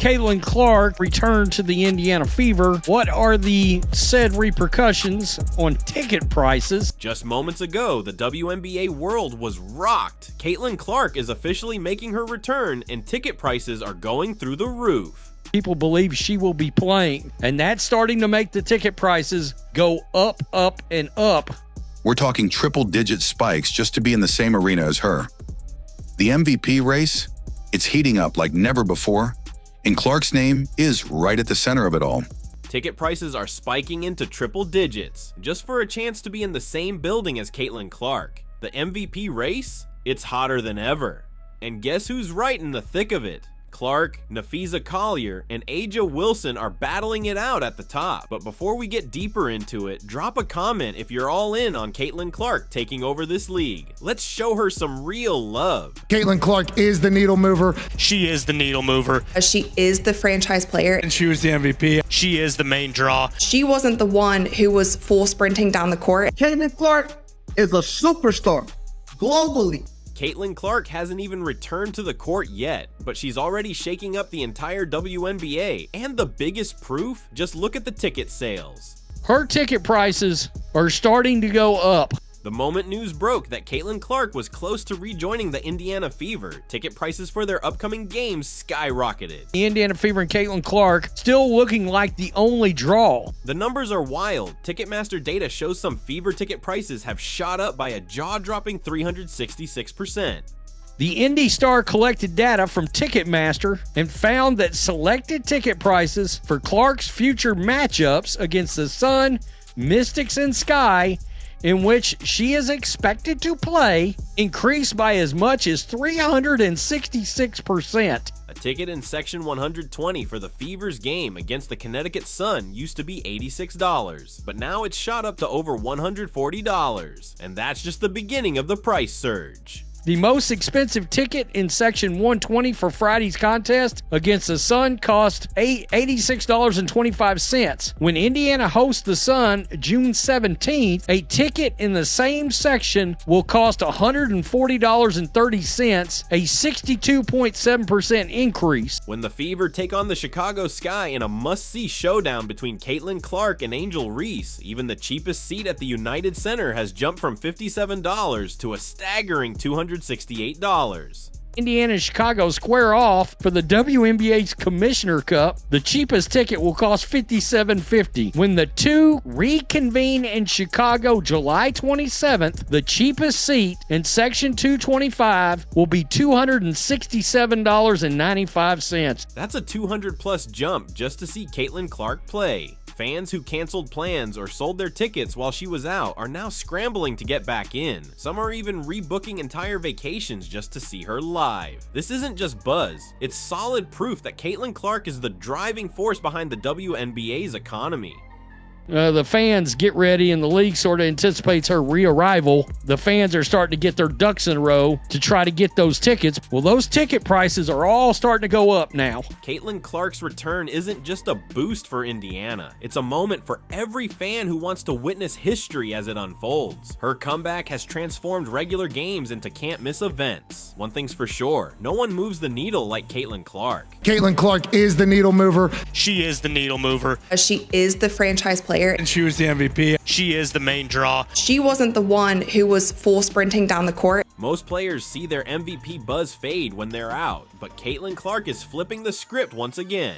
Caitlin Clark returned to the Indiana Fever. What are the said repercussions on ticket prices? Just moments ago, the WNBA world was rocked. Caitlin Clark is officially making her return, and ticket prices are going through the roof. People believe she will be playing, and that's starting to make the ticket prices go up, up, and up. We're talking triple-digit spikes just to be in the same arena as her. The MVP race, it's heating up like never before, and Clark's name is right at the center of it all. Ticket prices are spiking into triple digits, just for a chance to be in the same building as Caitlin Clark. The MVP race? It's hotter than ever. And guess who's right in the thick of it? Clark, Wnba Collier, and A'ja Wilson are battling it out at the top. But before we get deeper into it, drop a comment if you're all in on Caitlin Clark taking over this league. Let's show her some real love. Caitlin Clark is the needle mover. She is the needle mover. She is the franchise player. And she was the MVP. She is the main draw. She wasn't the one who was full sprinting down the court. Caitlin Clark is a superstar globally. Caitlin Clark hasn't even returned to the court yet, but she's already shaking up the entire WNBA. And the biggest proof? Just look at the ticket sales. Her ticket prices are starting to go up. The moment news broke that Caitlin Clark was close to rejoining the Indiana Fever, ticket prices for their upcoming games skyrocketed. The Indiana Fever and Caitlin Clark still looking like the only draw. The numbers are wild. Ticketmaster data shows some Fever ticket prices have shot up by a jaw-dropping 366%. The Indy Star collected data from Ticketmaster and found that selected ticket prices for Clark's future matchups against the Sun, Mystics, and Sky, in which she is expected to play, increased by as much as 366%. A ticket in Section 120 for the Fever's game against the Connecticut Sun used to be $86, but now it's shot up to over $140, and that's just the beginning of the price surge. The most expensive ticket in Section 120 for Friday's contest against the Sun cost $86.25. When Indiana hosts the Sun June 17th, a ticket in the same section will cost $140.30, a 62.7% increase. When the Fever take on the Chicago Sky in a must-see showdown between Caitlin Clark and Angel Reese, even the cheapest seat at the United Center has jumped from $57 to a staggering $268. Indiana and Chicago square off for the WNBA's Commissioner Cup. The cheapest ticket will cost $57.50. When the two reconvene in Chicago July 27th, the cheapest seat in Section 225 will be $267.95. That's a 200+ jump just to see Caitlin Clark play. Fans who canceled plans or sold their tickets while she was out are now scrambling to get back in. Some are even rebooking entire vacations just to see her live. This isn't just buzz, it's solid proof that Caitlin Clark is the driving force behind the WNBA's economy. The fans get ready, and the league sort of anticipates her re-arrival. The fans are starting to get their ducks in a row to try to get those tickets. Well, those ticket prices are all starting to go up now. Caitlin Clark's return isn't just a boost for Indiana. It's a moment for every fan who wants to witness history as it unfolds. Her comeback has transformed regular games into can't-miss events. One thing's for sure, no one moves the needle like Caitlin Clark. Caitlin Clark is the needle mover. She is the needle mover. She is the franchise player. And she was the MVP. She is the main draw. She wasn't the one who was full sprinting down the court. Most players see their MVP buzz fade when they're out, but Caitlin Clark is flipping the script once again.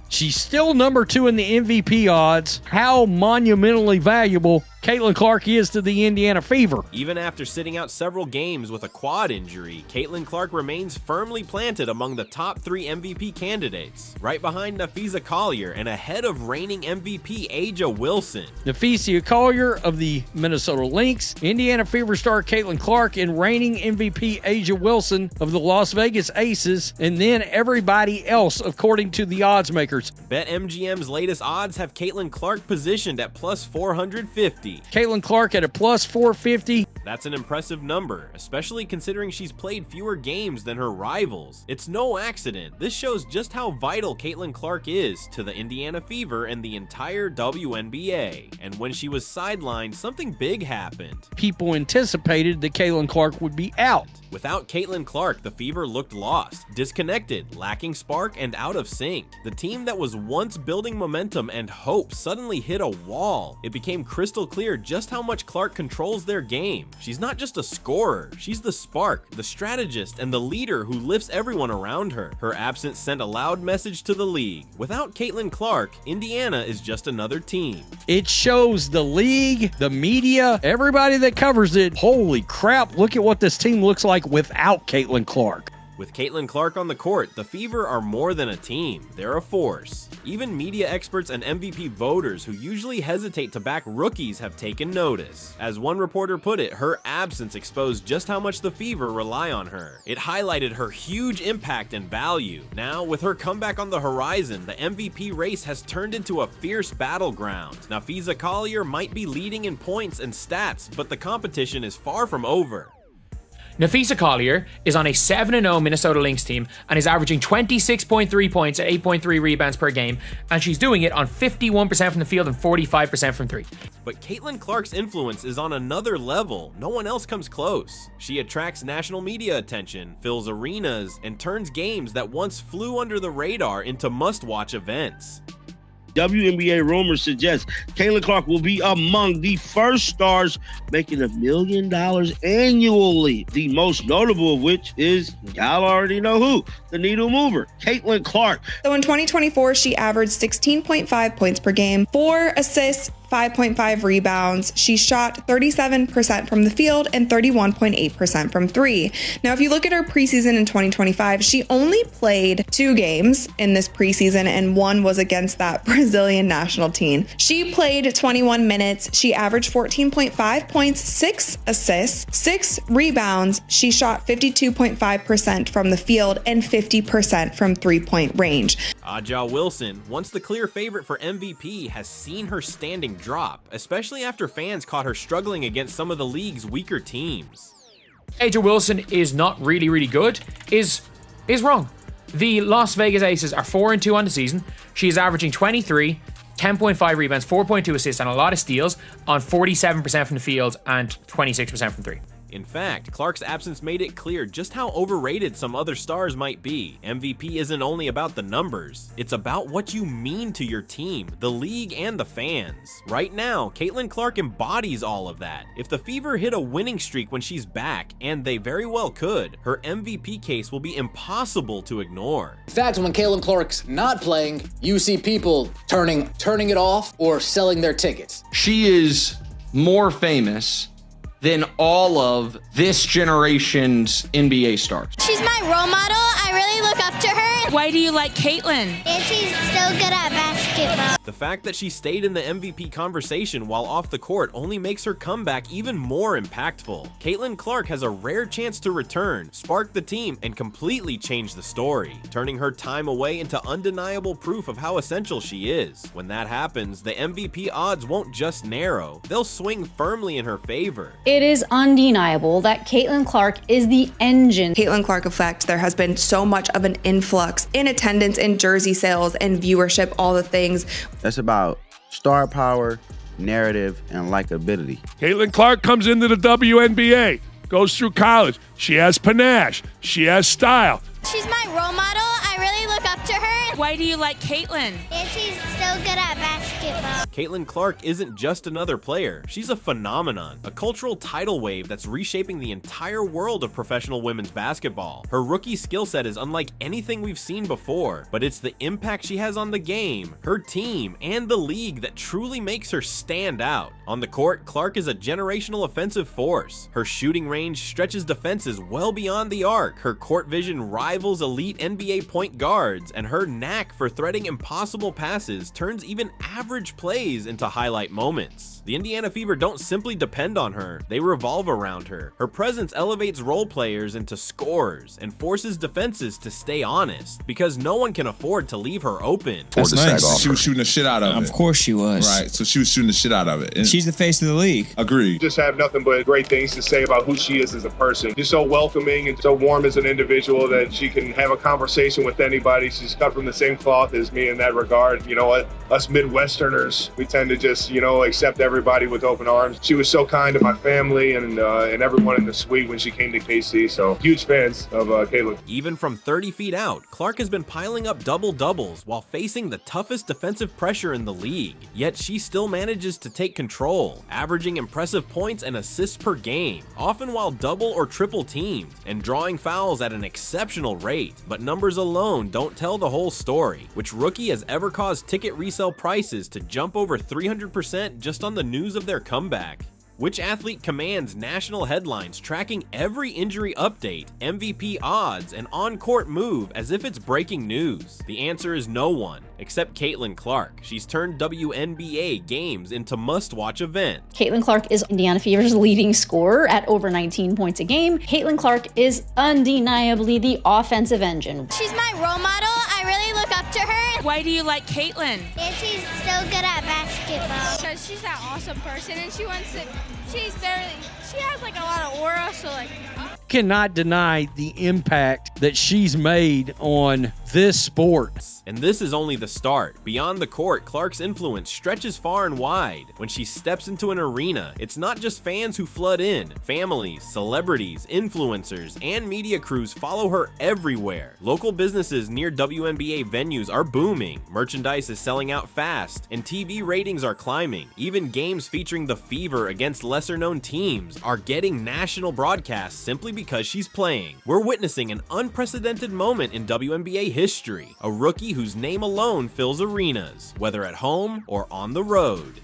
She's still number 2 in the MVP odds. How monumentally valuable Caitlin Clark is to the Indiana Fever. Even after sitting out several games with a quad injury, Caitlin Clark remains firmly planted among the top 3 MVP candidates, right behind Wnba Collier and ahead of reigning MVP A'ja Wilson. Wnba Collier of the Minnesota Lynx, Indiana Fever star Caitlin Clark, and reigning MVP A'ja Wilson of the Las Vegas Aces, and then everybody else according to the odds makers. BetMGM's latest odds have Caitlin Clark positioned at plus 450. Caitlin Clark at a plus 450. That's an impressive number, especially considering she's played fewer games than her rivals. It's no accident. This shows just how vital Caitlin Clark is to the Indiana Fever and the entire WNBA. And when she was sidelined, something big happened. People anticipated that Caitlin Clark would be out. Without Caitlin Clark, the Fever looked lost, disconnected, lacking spark, and out of sync. The team that was once building momentum and hope suddenly hit a wall. It became crystal clear just how much Clark controls their game. She's not just a scorer, she's the spark, the strategist, and the leader who lifts everyone around her. Her absence sent a loud message to the league. Without Caitlin Clark, Indiana is just another team. It shows the league, the media, everybody that covers it, holy crap, look at what this team looks like without Caitlin Clark. With Caitlin Clark on the court, the Fever are more than a team, they're a force. Even media experts and MVP voters who usually hesitate to back rookies have taken notice. As one reporter put it, her absence exposed just how much the Fever rely on her. It highlighted her huge impact and value. Now, with her comeback on the horizon, the MVP race has turned into a fierce battleground. Nafisa Collier might be leading in points and stats, but the competition is far from over. Nafisa Collier is on a 7-0 Minnesota Lynx team and is averaging 26.3 points and 8.3 rebounds per game, and she's doing it on 51% from the field and 45% from three. But Caitlin Clark's influence is on another level. No one else comes close. She attracts national media attention, fills arenas, and turns games that once flew under the radar into must-watch events. WNBA rumors suggest Caitlin Clark will be among the first stars making $1 million annually. The most notable of which is, y'all already know who, the needle mover, Caitlin Clark. So in 2024, she averaged 16.5 points per game, 4 assists, 5.5 rebounds. She shot 37% from the field and 31.8% from three. Now, if you look at her preseason in 2025, she only played 2 games in this preseason, and one was against that Brazilian national team. She played 21 minutes. She averaged 14.5 points, 6 assists, 6 rebounds. She shot 52.5% from the field and 50% from three-point range. Aja Wilson, once the clear favorite for MVP, has seen her standing drop, especially after fans caught her struggling against some of the league's weaker teams. Aja Wilson is not really good, is wrong. The Las Vegas Aces are 4-2 on the season. She is averaging 23, 10.5 rebounds, 4.2 assists, and a lot of steals on 47% from the field and 26% from three. In fact, Clark's absence made it clear just how overrated some other stars might be. MVP isn't only about the numbers, it's about what you mean to your team, the league, and the fans. Right now, Caitlin Clark embodies all of that. If the Fever hit a winning streak when she's back, and they very well could, her MVP case will be impossible to ignore. In fact, when Caitlin Clark's not playing, you see people turning it off or selling their tickets. She is more famous than all of this generation's NBA stars. She's my role model. I really look up to her. Why do you like Caitlin? She's so good at basketball. The fact that she stayed in the MVP conversation while off the court only makes her comeback even more impactful. Caitlin Clark has a rare chance to return, spark the team, and completely change the story, turning her time away into undeniable proof of how essential she is. When that happens, the MVP odds won't just narrow, they'll swing firmly in her favor. It is undeniable that Caitlin Clark is the engine. Caitlin Clark effect, there has been so much of an influx in attendance, in jersey sales, and viewership, all the things. That's about star power, narrative, and likability. Caitlin Clark comes into the WNBA, goes through college. She has panache. She has style. She's my role model. I really look up to her. Why do you like Caitlin? She's so good at basketball. Caitlin Clark isn't just another player, she's a phenomenon, a cultural tidal wave that's reshaping the entire world of professional women's basketball. Her rookie skill set is unlike anything we've seen before, but it's the impact she has on the game, her team, and the league that truly makes her stand out. On the court, Clark is a generational offensive force. Her shooting range stretches defenses well beyond the arc, her court vision rivals elite NBA point guards, and her knack for threading impossible passes turns even average plays into highlight moments. The Indiana Fever don't simply depend on her, they revolve around her. Her presence elevates role players into scorers and forces defenses to stay honest, because no one can afford to leave her open. That's nice. She was shooting the shit out of it. Of course she was. Right, so she was shooting the shit out of it. And she's the face of the league. Agreed. Just have nothing but great things to say about who she is as a person. She's so welcoming and so warm as an individual that she can have a conversation with anybody. She's cut from the same cloth as me in that regard. You know what? Us Midwesterners, we tend to just, accept everybody with open arms. She was so kind to my family and everyone in the suite when she came to KC. So huge fans of Caitlin. Even from 30 feet out, Clark has been piling up double-doubles while facing the toughest defensive pressure in the league. Yet she still manages to take control, averaging impressive points and assists per game, often while double or triple teamed, and drawing fouls at an exceptional rate. But numbers alone don't tell the whole story. Which rookie has ever caused ticket resale prices to jump over 300% just on the news of their comeback? Which athlete commands national headlines tracking every injury update, MVP odds, and on-court move as if it's breaking news? The answer is no one, except Caitlin Clark. She's turned WNBA games into must-watch events. Caitlin Clark is Indiana Fever's leading scorer at over 19 points a game. Caitlin Clark is undeniably the offensive engine. She's my role model. I really look up to her. Why do you like Caitlin? Yeah, she's so good at basketball. Because she's that awesome person and she has like a lot of aura, so like. Cannot deny the impact that she's made on this sport. And this is only the start. Beyond the court, Clark's influence stretches far and wide. When she steps into an arena, it's not just fans who flood in. Families, celebrities, influencers, and media crews follow her everywhere. Local businesses near WNBA venues are booming. Merchandise is selling out fast, and TV ratings are climbing. Even games featuring the Fever against lesser-known teams are getting national broadcasts simply because she's playing. We're witnessing an unprecedented moment in WNBA history, a rookie whose name alone fills arenas, whether at home or on the road.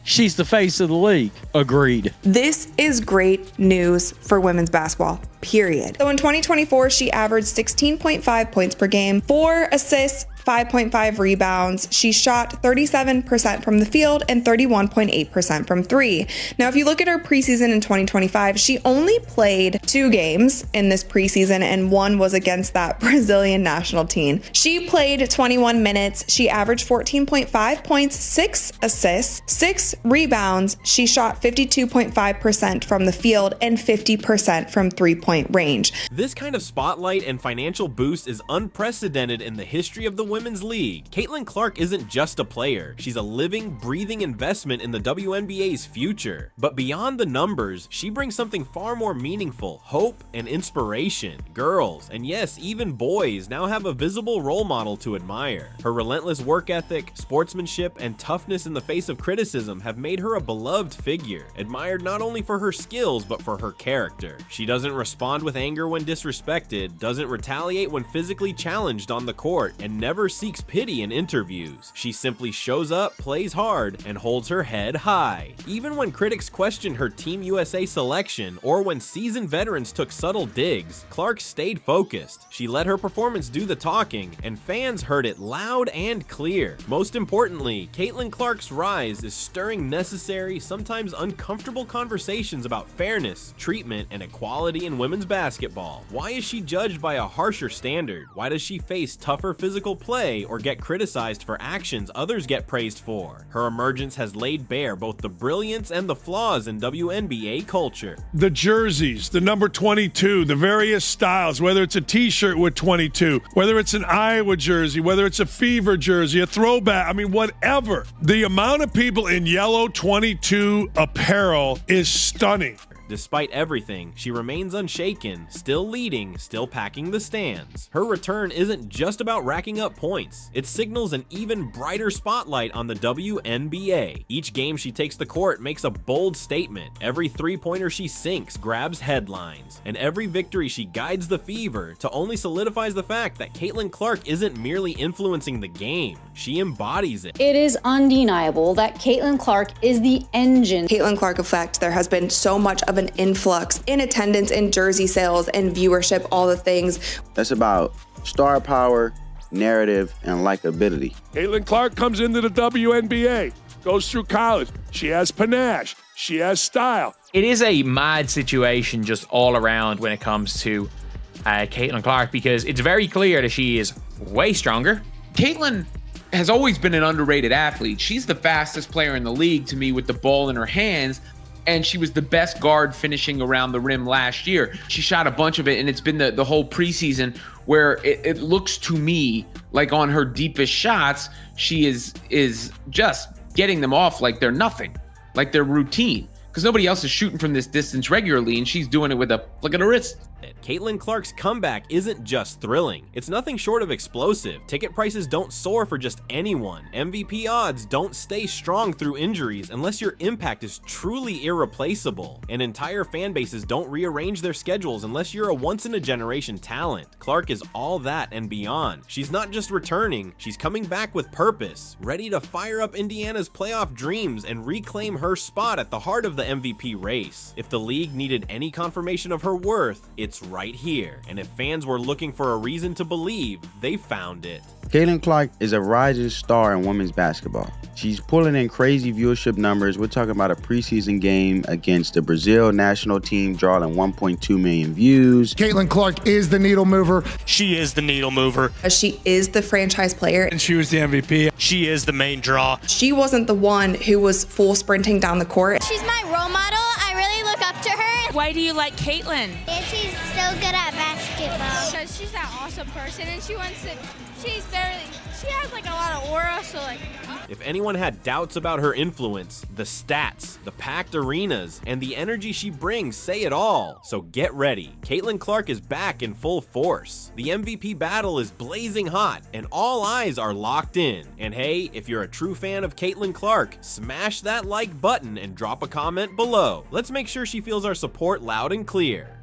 She's the face of the league. Agreed. This is great news for women's basketball, period. So in 2024, she averaged 16.5 points per game, 4 assists, 5.5 rebounds. She shot 37% from the field and 31.8% from three. Now, if you look at her preseason in 2025, she only played 2 games in this preseason, and one was against that Brazilian national team. She played 21 minutes. She averaged 14.5 points, 6 assists, 6 rebounds. She shot 52.5% from the field and 50% from three-point range. This kind of spotlight and financial boost is unprecedented in the history of the Women's League. Caitlin Clark isn't just a player. She's a living, breathing investment in the WNBA's future. But beyond the numbers, she brings something far more meaningful: hope and inspiration. Girls, and yes, even boys, now have a visible role model to admire. Her relentless work ethic, sportsmanship, and toughness in the face of criticism have made her a beloved figure, admired not only for her skills, but for her character. She doesn't respond with anger when disrespected, doesn't retaliate when physically challenged on the court, and never seeks pity in interviews. She simply shows up, plays hard, and holds her head high. Even when critics questioned her Team USA selection, or when seasoned veterans took subtle digs, Clark stayed focused. She let her performance do the talking, and fans heard it loud and clear. Most importantly, Caitlin Clark's rise is stirring necessary, sometimes uncomfortable conversations about fairness, treatment, and equality in women's basketball. Why is she judged by a harsher standard? Why does she face tougher physical play or get criticized for actions others get praised for? Her emergence has laid bare both the brilliance and the flaws in WNBA culture. The jerseys, the number 22, the various styles, whether it's a t-shirt with 22, whether it's an Iowa jersey, whether it's a Fever jersey, a throwback, whatever. The amount of people in yellow 22 apparel is stunning. Despite everything, she remains unshaken, still leading, still packing the stands. Her return isn't just about racking up points. It signals an even brighter spotlight on the WNBA. Each game she takes the court makes a bold statement. Every three-pointer she sinks grabs headlines. And every victory she guides the Fever to only solidifies the fact that Caitlin Clark isn't merely influencing the game. She embodies it. It is undeniable that Caitlin Clark is the engine. Caitlin Clark effect. There has been so much of an influx in attendance, in jersey sales, and viewership, all the things. That's about star power, narrative, and likability. Caitlin Clark comes into the WNBA, goes through college. She has panache. She has style. It is a mad situation just all around when it comes to Caitlin Clark, because it's very clear that she is way stronger. Caitlin has always been an underrated athlete. She's the fastest player in the league to me with the ball in her hands, and she was the best guard finishing around the rim last year. She shot a bunch of it, and it's been the whole preseason where it looks to me like on her deepest shots, she is just getting them off like they're nothing, like they're routine, because nobody else is shooting from this distance regularly, and she's doing it with a flick of the wrist. Caitlin Clark's comeback isn't just thrilling, it's nothing short of explosive. Ticket prices don't soar for just anyone. MVP odds don't stay strong through injuries unless your impact is truly irreplaceable. And entire fan bases don't rearrange their schedules unless you're a once-in-a-generation talent. Clark is all that and beyond. She's not just returning, she's coming back with purpose, ready to fire up Indiana's playoff dreams and reclaim her spot at the heart of the MVP race. If the league needed any confirmation of her worth, it's right here. And if fans were looking for a reason to believe, they found it. Caitlin Clark is a rising star in women's basketball. She's pulling in crazy viewership numbers. We're talking about a preseason game against the Brazil national team drawing 1.2 million views. Caitlin Clark is the needle mover. She is the needle mover. She is the franchise player. And she was the MVP. She is the main draw. She wasn't the one who was full sprinting down the court. She's my role model. I really look up to her. Why do you like Caitlin? Yeah, she's so good at basketball. Because she's that awesome person and she has like a lot of aura, so like. If anyone had doubts about her influence, the stats, the packed arenas, and the energy she brings say it all. So get ready. Caitlin Clark is back in full force. The MVP battle is blazing hot, and all eyes are locked in. And hey, if you're a true fan of Caitlin Clark, smash that like button and drop a comment below. Let's make sure she feels our support loud and clear.